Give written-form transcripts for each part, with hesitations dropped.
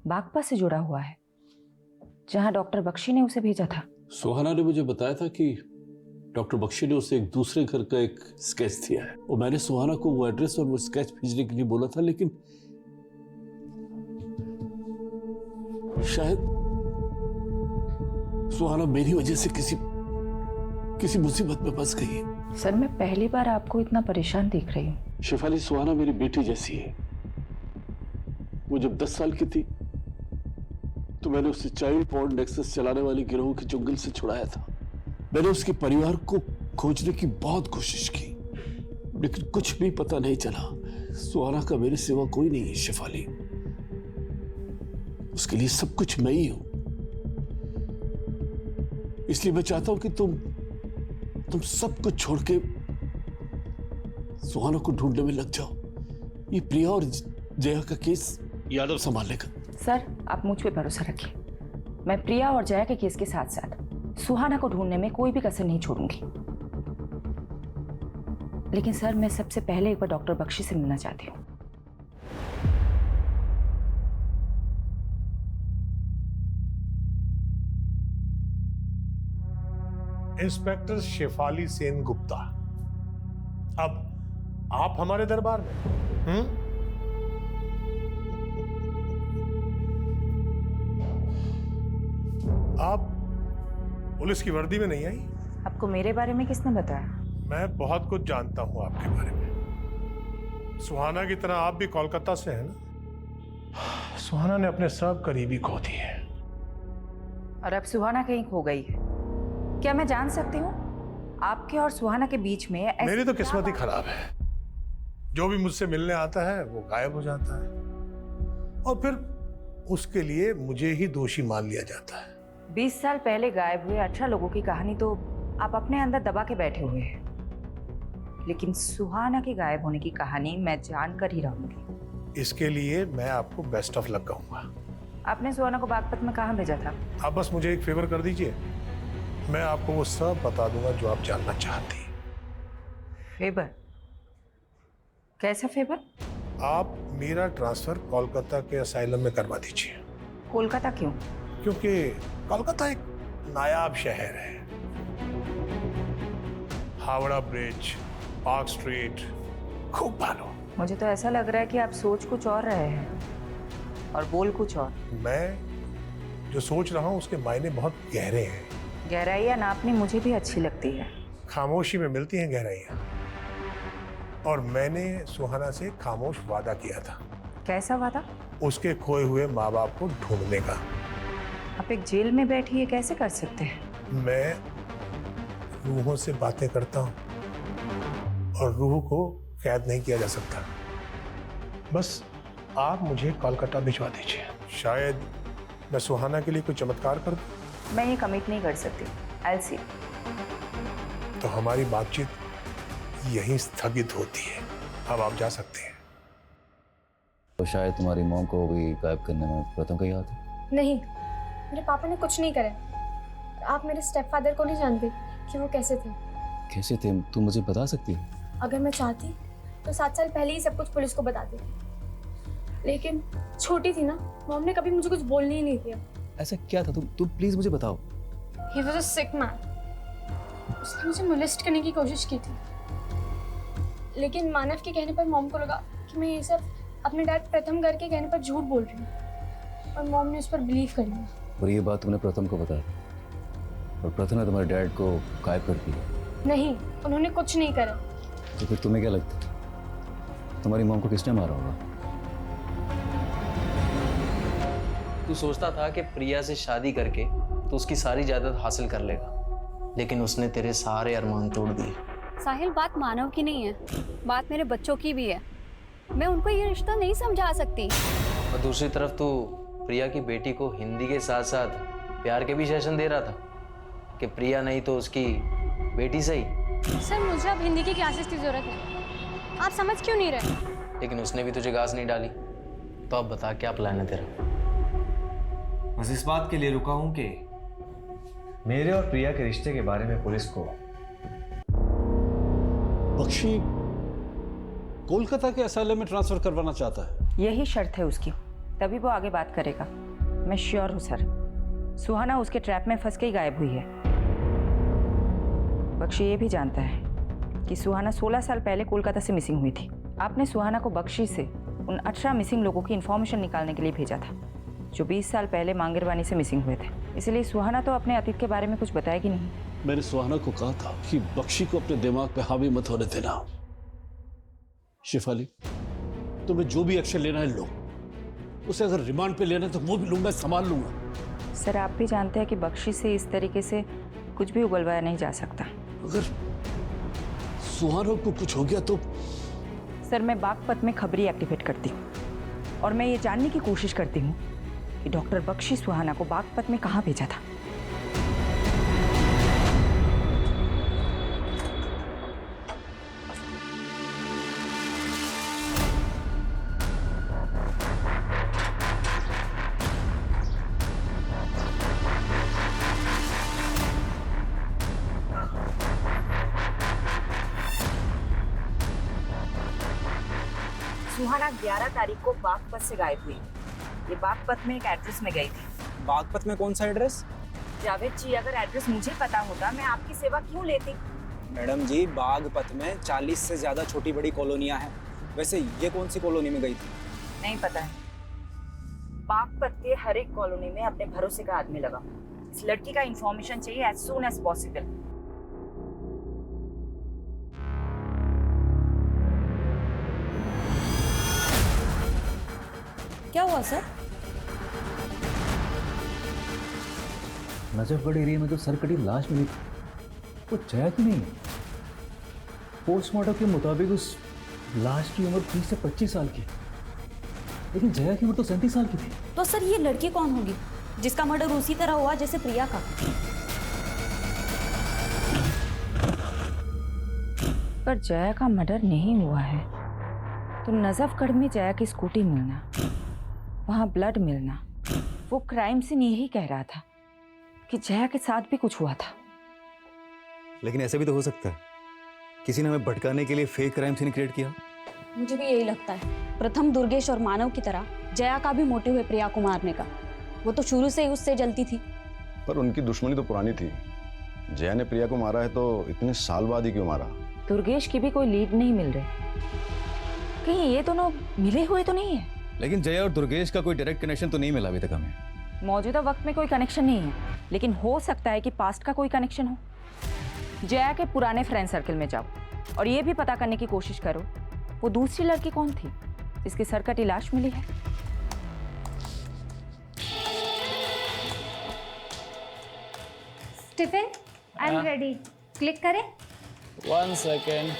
बागपत से जुड़ा हुआ है, जहां डॉक्टर बख्शी ने उसे भेजा था। सुहाना ने मुझे बताया था कि डॉक्टर बख्शी ने उसे एक दूसरे घर का एक स्केच दिया है और मैंने सुहाना को वो एड्रेस और वो स्केच भेजने के लिए बोला था, लेकिन शायद सुहाना मेरी वजह से किसी मुसीबत में फंस गई है। सर, मैं पहली बार आपको इतना परेशान देख रही हूँ। शेफाली, सुहाना मेरी बेटी जैसी है। वो जब 10 साल की थी तो मैंने उसे चाइल्ड पॉर्न नेक्सस चलाने वाली गिरोह के चुंगल से छुड़ाया था। मैंने उसके परिवार को खोजने की बहुत कोशिश की, लेकिन कुछ भी पता नहीं चला। सुहाना का मेरे सिवा कोई नहीं है शेफाली, उसके लिए सब कुछ मैं ही हूं। इसलिए मैं चाहता हूं कि तुम सब कुछ छोड़ के सुहाना को ढूंढने में लग जाओ। ये प्रिया और जया का केस यादव संभाल लेगा। सर, आप मुझ पे भरोसा रखिए। मैं प्रिया और जया के केस के साथ साथ सुहाना को ढूंढने में कोई भी कसर नहीं छोड़ूंगी। लेकिन सर, मैं सबसे पहले एक बार डॉक्टर बख्शी से मिलना चाहती हूँ। इंस्पेक्टर शेफाली सेन गुप्ता, अब आप हमारे दरबार में? आप पुलिस की वर्दी में नहीं आई? आपको मेरे बारे में किसने बताया? मैं बहुत कुछ जानता हूं आपके बारे में। सुहाना की तरह आप भी कोलकाता से हैं ना? सुहाना ने अपने सब करीबी खो दिए। और अब सुहाना कहीं खो गई है। क्या मैं जान सकती हूँ आपके और सुहाना के बीच में मेरी तो किस्मत ही खराब है। जो भी मुझसे मिलने आता है वो गायब हो जाता है और फिर उसके लिए मुझे ही दोषी मान लिया जाता है। 20 साल पहले गायब हुए 18 लोगों की कहानी तो आप अपने अंदर दबा के बैठे हुए हैं, लेकिन सुहाना के गायब होने की कहानी मैं जानकर ही रहूंगी। इसके लिए मैं आपको बेस्ट ऑफ लक कहूंगा। आपने सुहाना को बागपत में कहाँ भेजा था? आप बस मुझे एक फेवर कर दीजिए, मैं आपको वो सब बता दूंगा जो आप जानना चाहती हैं। फेवर? कैसा फेवर? आप मेरा ट्रांसफर कोलकाता के असाइलम में करवा दीजिए। कोलकाता क्यों? क्योंकि कोलकाता एक नायाब शहर है। हावड़ा ब्रिज, पार्क स्ट्रीट, खूब भालो। मुझे तो ऐसा लग रहा है कि आप सोच कुछ और रहे हैं और बोल कुछ और। मैं जो सोच रहा हूं उसके मायने बहुत गहरे हैं। गहराइयाँ नापनी मुझे भी अच्छी लगती है। खामोशी में मिलती हैं गहराइयाँ। और मैंने सुहाना से खामोश वादा किया था। कैसा वादा? उसके खोए हुए माँ बाप को ढूंढने का। आप एक जेल में बैठी ये कैसे कर सकते हैं? मैं रूहों से बातें करता हूँ और रूह को कैद नहीं किया जा सकता। बस आप मुझे कोलकाता भिजवा दीजिए। शायद मैं सुहाना के लिए कोई चमत्कार कर दूं। मैं ये कमिट नहीं कर सकती। I'll see। तो हमारी बातचीत यहीं स्थगित होती है। अब आप जा सकते हैं। तो शायद तुम्हारी मॉम को भी गायब करने में प्रथम का ही हाथ है। नहीं, मेरे पापा ने कुछ नहीं करा। आप मेरे स्टेप फादर को नहीं जानते कि वो कैसे थे। कैसे थे? तुम मुझे बता सकती हो? अगर मैं चाहती तो 7 साल पहले ही सब कुछ पुलिस को बता देती, लेकिन छोटी थी ना, मॉम ने कभी मुझे कुछ बोलने ही नहीं दिया। ऐसा क्या था? तुम प्लीज मुझे बताओ। He was a sick man। उसने मुझे मोलेस्ट करने की कोशिश की थी, लेकिन मानव के कहने पर मॉम को लगा कि मैं ये सब अपने डैड प्रथम घर के कहने पर झूठ बोल रही हूँ, और मॉम ने उस पर बिलीव कर लिया। और ये बात तुमने प्रथम को बताया और प्रथम ने तुम्हारे डैड को गायब कर दिया? नहीं, उन्होंने कुछ नहीं करा। तो फिर तुम्हें क्या लगता है तुम्हारी मॉम को किसने मारा होगा? तू सोचता था कि प्रिया से शादी करके तो उसकी सारी जायदाद हासिल कर लेगा, लेकिन उसने तेरे सारे अरमान तोड़ दिए। साहिल, बात मानव की नहीं है, बात मेरे बच्चों की भी है। मैं उनको ये रिश्ता नहीं समझा सकती। और दूसरी तरफ तू प्रिया की बेटी को हिंदी के साथ साथ प्यार के भी सेशन दे रहा था कि प्रिया नहीं तो उसकी बेटी सही। सर, मुझे अब हिंदी की क्लासेस की जरूरत नहीं। आप समझ क्यों नहीं रहे? लेकिन उसने भी तुझे घास नहीं डाली, तो अब बता क्या प्लान है तेरा? बस इस बात के लिए रुका हूं कि मेरे और प्रिया के रिश्ते के बारे में पुलिस को। बख्शी कोलकाता के असाइलम में ट्रांसफर करवाना चाहता है। यही शर्त है उसकी। तभी वो आगे बात करेगा। मैं श्योर हूँ सर, सुहाना उसके ट्रैप में फंस के ही गायब हुई है। बख्शी ये भी जानता है कि सुहाना 16 साल पहले कोलकाता से मिसिंग हुई थी। आपने सुहाना को बख्शी से उन 18 मिसिंग लोगों की इन्फॉर्मेशन निकालने के लिए भेजा था जो 20 साल पहले मांगरवानी से मिसिंग हुए थे। इसलिए सुहाना तो अपने अतीत के बारे में कुछ बताएगी नहीं। मैंने सुहाना को कहा था कि बख्शी को अपने दिमाग पे हावी मत होने देना। शिफाली, तुम्हें जो भी एक्शन लेना है लो। उसे अगर रिमांड पे लेना है तो वो भी लूंगा, संभाल लूंगा। सर आप भी जानते हैं कि बख्शी से इस तरीके से कुछ भी उगलवाया नहीं जा सकता। अगर सुहाना को कुछ हो गया तो? सर मैं बागपत में खबरी एक्टिवेट करती हूँ और मैं ये जानने की कोशिश करती हूँ कि डॉक्टर बख्शी सुहाना को बागपत में कहाँ भेजा था। सुहाना 11 तारीख को बागपत से गायब हुई। ये बागपत में एक एड्रेस में गई थी। बागपत में कौन सा एड्रेस? जावेद जी, अगर एड्रेस मुझे पता होता मैं आपकी सेवा क्यों लेती। मैडम जी, बागपत में 40 से ज्यादा छोटी बड़ी कॉलोनियां हैं। वैसे ये कौन सी कॉलोनी में गई थी? नहीं पता है। बागपत के हर एक कॉलोनी में अपने भरोसे का आदमी लगा। इस लड़की का इंफॉर्मेशन चाहिए एज सून एज पॉसिबल। क्या हुआ सर? नजफगढ़ एरिया में जो सरकटी लाश मिली थी वो जया की नहीं है। पोस्टमार्टम के मुताबिक उस लाश की उम्र 30 से 25 साल की, लेकिन जया की उम्र तो 37 साल की थी। तो सर ये लड़की कौन होगी जिसका मर्डर उसी तरह हुआ जैसे प्रिया का? पर जया का मर्डर नहीं हुआ है तो नजफगढ़ में जया की स्कूटी मिलना, वहां ब्लड मिलना, वो क्राइम सीन यही कह रहा था कि जया के साथ भी कुछ हुआ था। लेकिन ऐसा भी तो हो सकता है किसी ने हमें भटकाने के लिए फेक क्राइम सीन क्रिएट किया। मुझे भी यही लगता है। प्रथम, दुर्गेश और मानव की तरह जया का भी मोटिव है प्रिया को मारने का। वो तो शुरू से ही उससे जलती थी। पर उनकी दुश्मनी तो पुरानी थी। जया ने प्रिया को मारा है तो इतने साल बाद ही क्यों मारा? दुर्गेश की भी कोई लीड नहीं मिल रही। कहीं ये दोनों मिले हुए तो नहीं है? लेकिन जया और दुर्गेश का कोई डायरेक्ट कनेक्शन तो नहीं मिला अभी तक हमें। मौजूदा वक्त में कोई कनेक्शन नहीं है, लेकिन हो सकता है कि पास्ट का कोई कनेक्शन हो। जया के पुराने फ्रेंड सर्कल में जाओ और ये भी पता करने की कोशिश करो वो दूसरी लड़की कौन थी जिसकी सरकटी लाश मिली है। Stephen, I am ready. Click करें? 1 सेकेंड।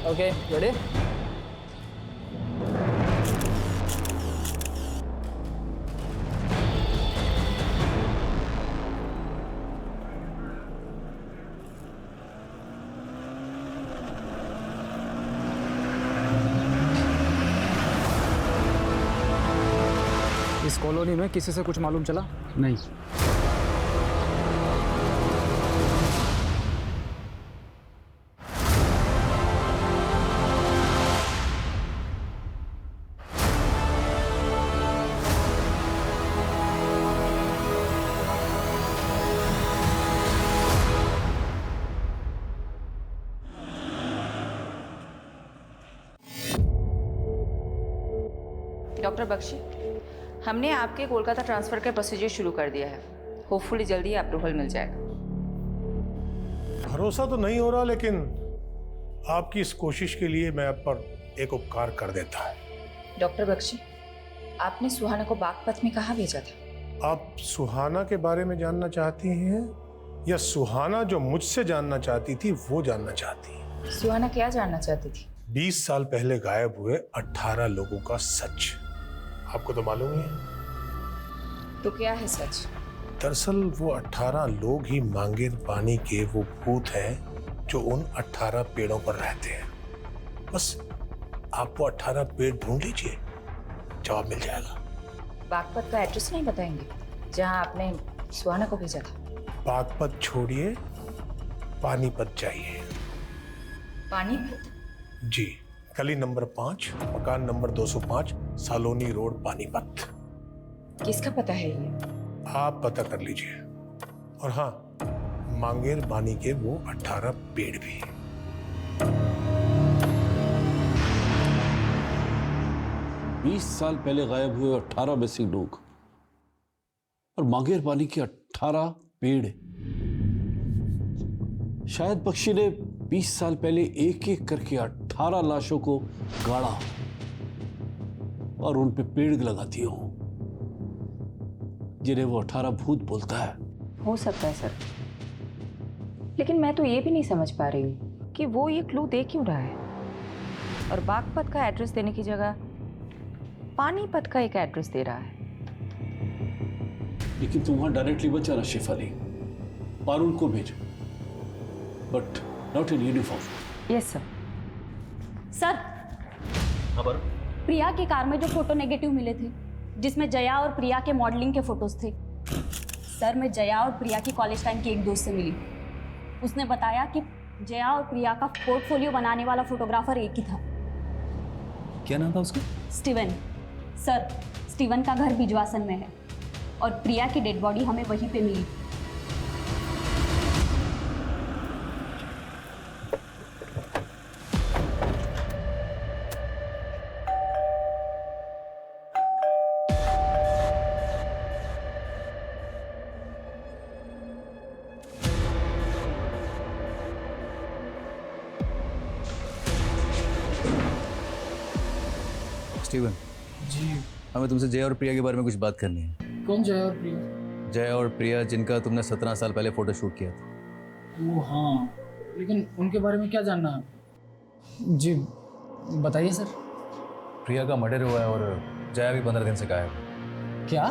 Okay, ready? इस कॉलोनी में किसी से कुछ मालूम चला? नहीं। डॉक्टर बख्शी, हमने आपके कोलकाता ट्रांसफर का प्रोसीजर शुरू कर दिया है। होपफुली जल्दी अप्रूवल मिल जाएगा। भरोसा तो नहीं हो रहा, लेकिन आपकी इस कोशिश के लिए मैं आप पर एक उपकार कर देता है। डॉक्टर बख्शी, आपने सुहाना को बागपत में कहाँ भेजा था? आप सुहाना के बारे में जानना चाहती हैं या सुहाना जो मुझसे जानना चाहती थी वो जानना चाहती हैं? सुहाना क्या जानना चाहती थी? 20 साल पहले गायब हुए 18 लोगों का सच। आपको तो मालूम ही है। तो क्या है सच? दरअसल वो 18 लोग ही मांगेर पानी के वो भूत हैं जो उन 18 पेड़ों पर रहते हैं। बस आप वो 18 पेड़ ढूंढ लीजिए, जवाब मिल जाएगा। बागपत का एड्रेस नहीं बताएंगे जहां आपने सुहाना को भेजा था? बागपत छोड़िए, पानीपत जाइए। पानीपत? जी, गली नंबर 5, मकान नंबर 205, सालोनी रोड, पानीपत। किसका पता है ये? आप पता कर लीजिए। और हाँ, मांगेर बानी के वो 18 पेड़ भी। 20 साल पहले गायब हुए 18 मिसिंग लोग और मांगेर पानी के 18 पेड़। शायद पक्षी ने 20 साल पहले एक एक करके 18 लाशों को गाड़ा और उन पे पेड़ लगा दिए हो, जिन्हें वो 18 भूत बोलता है। हो सकता है सर, लेकिन मैं तो ये भी नहीं समझ पा रही हूँ कि वो ये क्लू दे क्यों रहा है और बागपत का एड्रेस देने की जगह पानीपत का एक एड्रेस दे रहा है। लेकिन तुम वहां डायरेक्टली मत जाना शेफाली, पारुल को भेज, but not in uniform. Yes sir. Sir, Priya की कार में जो फोटो नेगेटिव मिले थे, जिसमें जया और प्रिया के मॉडलिंग के फोटोज थे, सर मैं जया और प्रिया की कॉलेज टाइम की एक दोस्त से मिली। उसने बताया कि जया और प्रिया का पोर्टफोलियो बनाने वाला फोटोग्राफर एक ही था। क्या नाम था उसका? स्टीवन। सर, स्टीवन का घर बिजवासन में है और प्रिया की डेड बॉडी हमें वहीं पे मिली। स्टीवन जी। हमें तुमसे जया और प्रिया के बारे में कुछ बात करनी है। कौन जया और प्रिया? जया और प्रिया जिनका तुमने 17 साल पहले फोटो शूट किया था। वो हाँ, लेकिन उनके बारे में क्या जानना है? जी बताइए सर। प्रिया का मर्डर हुआ है और जया भी 15 दिन से गायब है। क्या?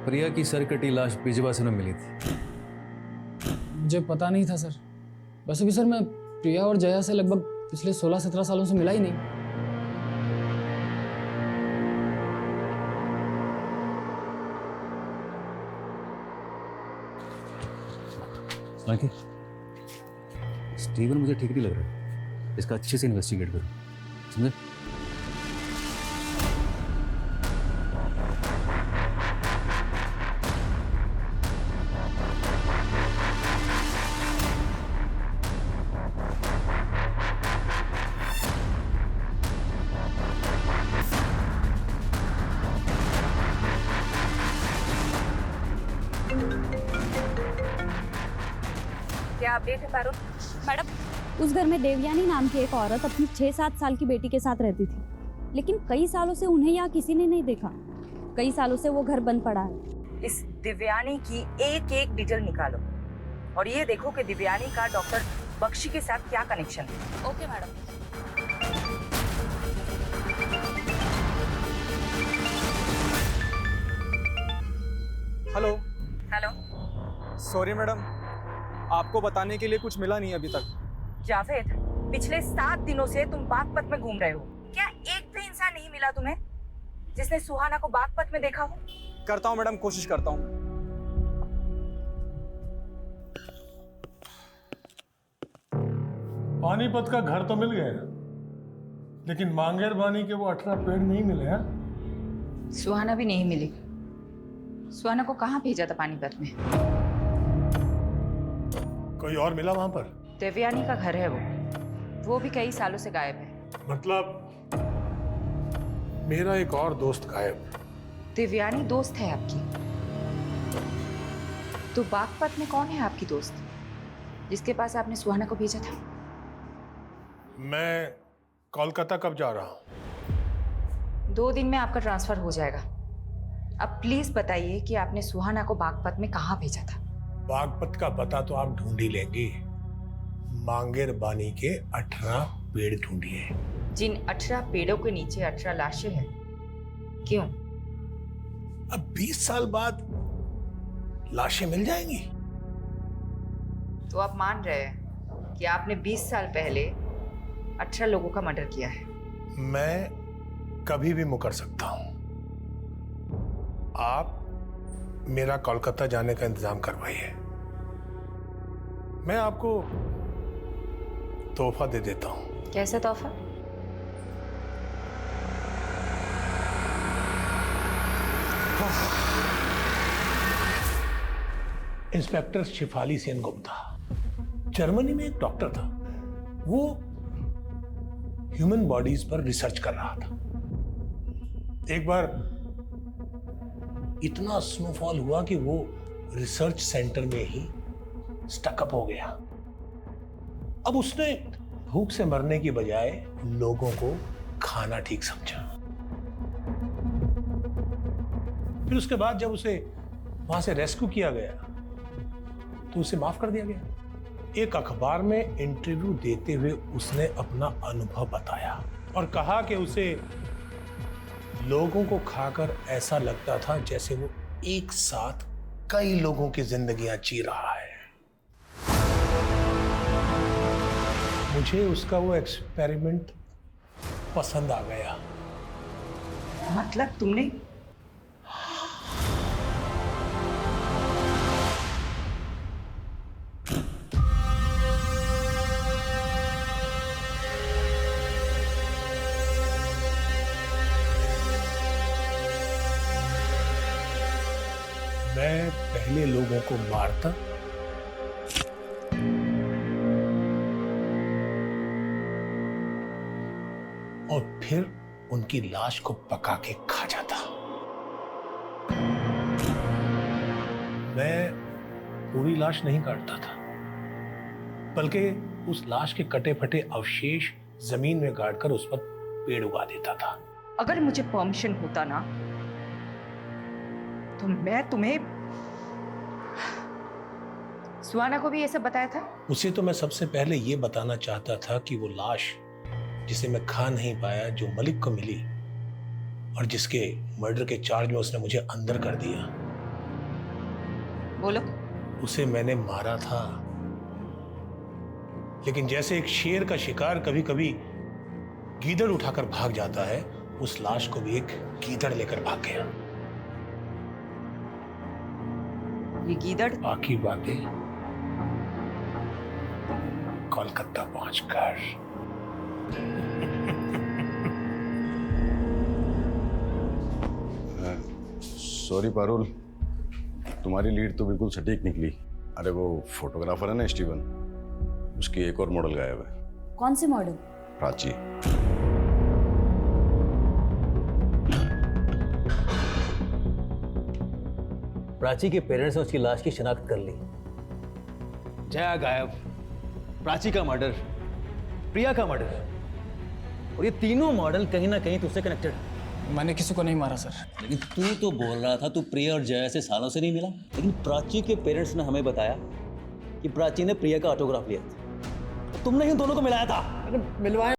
प्रिया की सर कटी लाश बिजवासन में मिली थी। मुझे पता नहीं था सर। वैसे भी सर मैं प्रिया और जया से लगभग पिछले 16-17 सालों से मिला ही नहीं। आके स्टीवन मुझे ठीक नहीं लग रहा है, इसका अच्छे से इन्वेस्टिगेट करो, समझे? क्या अपडेट है पारुल? मैडम, उस घर में देवयानी नाम की एक औरत अपनी 6-7 साल की बेटी के साथ रहती थी, लेकिन कई सालों से उन्हें यहाँ किसी ने नहीं देखा। कई सालों से वो घर बंद पड़ा है। इस दिव्यानी की एक एक डिटेल निकालो और ये देखो कि दिव्यानी का डॉक्टर बख्शी के साथ क्या कनेक्शन है। Okay madam. Hello. Hello sorry madam, आपको बताने के लिए कुछ मिला नहीं अभी तक। जावेद, पिछले 7 दिनों से तुम बागपत में घूम रहे हो, क्या एक भी इंसान नहीं मिला तुम्हें जिसने सुहाना को बागपत में देखा हो? करता हूँ मैडम, कोशिश करता हूँ। पानीपत का घर तो मिल गया, लेकिन मांगेर बानी के वो 18 पेड़ नहीं मिले हैं। सुहाना भी नहीं मिली। सुहाना को कहाँ भेजा था पानीपत में? कोई और मिला वहां पर? देवयानी का घर है वो भी कई सालों से गायब है। मतलब मेरा एक और दोस्त गायब। दिव्यानी दोस्त है आपकी? तो बागपत में कौन है आपकी दोस्त जिसके पास आपने सुहाना को भेजा था? मैं कोलकाता कब जा रहा हूँ? 2 दिन में आपका ट्रांसफर हो जाएगा। अब प्लीज बताइए कि आपने सुहाना को बागपत में कहाँ भेजा था? बागपत का पता तो आप ढूंढ ही लेंगी। मांगेर बानी के 18 पेड़ ढूंढिए। जिन 18 पेड़ों के नीचे 18 लाशें हैं, क्यों? अब 20 साल बाद लाशें मिल जाएंगी। तो आप मान रहे हैं कि आपने 20 साल पहले 18 लोगों का मर्डर किया है? मैं कभी भी मुकर सकता हूं। आप मेरा कोलकाता जाने का इंतजाम करवाइए, मैं आपको तोहफा दे देता हूं। कैसा तोहफा? इंस्पेक्टर शिफाली सेन गुप्ता जर्मनी में एक डॉक्टर था। वो ह्यूमन बॉडीज पर रिसर्च कर रहा था। एक बार इतना स्नोफॉल हुआ कि वो रिसर्च सेंटर में ही स्टकअप हो गया। अब उसने भूख से मरने की बजाय लोगों को खाना ठीक समझा। फिर उसके बाद जब उसे वहां से रेस्क्यू किया गया तो उसे माफ कर दिया गया। एक अखबार में इंटरव्यू देते हुए उसने अपना अनुभव बताया और कहा कि उसे लोगों को खाकर ऐसा लगता था जैसे वो एक साथ कई लोगों की जिंदगियां जी रहा है। मुझे उसका वो एक्सपेरिमेंट पसंद आ गया। मतलब तुमने मैं पहले लोगों को मारता और फिर उनकी लाश को पका के खा जाता। मैं पूरी लाश नहीं काटता था, बल्कि उस लाश के कटे फटे अवशेष जमीन में गाड़कर उस पर पेड़ उगा देता था। अगर मुझे परमिशन होता ना तो मैं तुम्हें सुहाना को भी ये सब बताया था। उसे तो मैं सबसे पहले ये बताना चाहता था कि वो लाश जिसे मैं खा नहीं पाया, जो मलिक को मिली और जिसके मर्डर के चार्ज में उसने मुझे अंदर कर दिया, बोलो। उसे मैंने मारा था। लेकिन जैसे एक शेर का शिकार कभी कभी गीदड़ उठाकर भाग जाता है, उस लाश को भी एक गीदड़ लेकर भाग गया। ये गीदड़ बाकी बातें कोलकाता पहुंचकर। सॉरी पारुल, तुम्हारी लीड तो बिल्कुल सटीक निकली। अरे वो फोटोग्राफर है ना स्टीवन, उसकी एक और मॉडल गायब है। कौन सी मॉडल? प्राची। प्राची के पेरेंट्स ने उसकी लाश की शिनाख्त कर ली। जया गायब, प्राची का मर्डर, प्रिया का मर्डर, और ये तीनों मॉडल कहीं ना कहीं तुझसे कनेक्टेड है। मैंने किसी को नहीं मारा सर। लेकिन तू तो बोल रहा था तू प्रिया और जया से सालों से नहीं मिला, लेकिन प्राची के पेरेंट्स ने हमें बताया कि प्राची ने प्रिया का ऑटोग्राफ लिया था। तुमने इन दोनों को मिलाया था। मिलवाया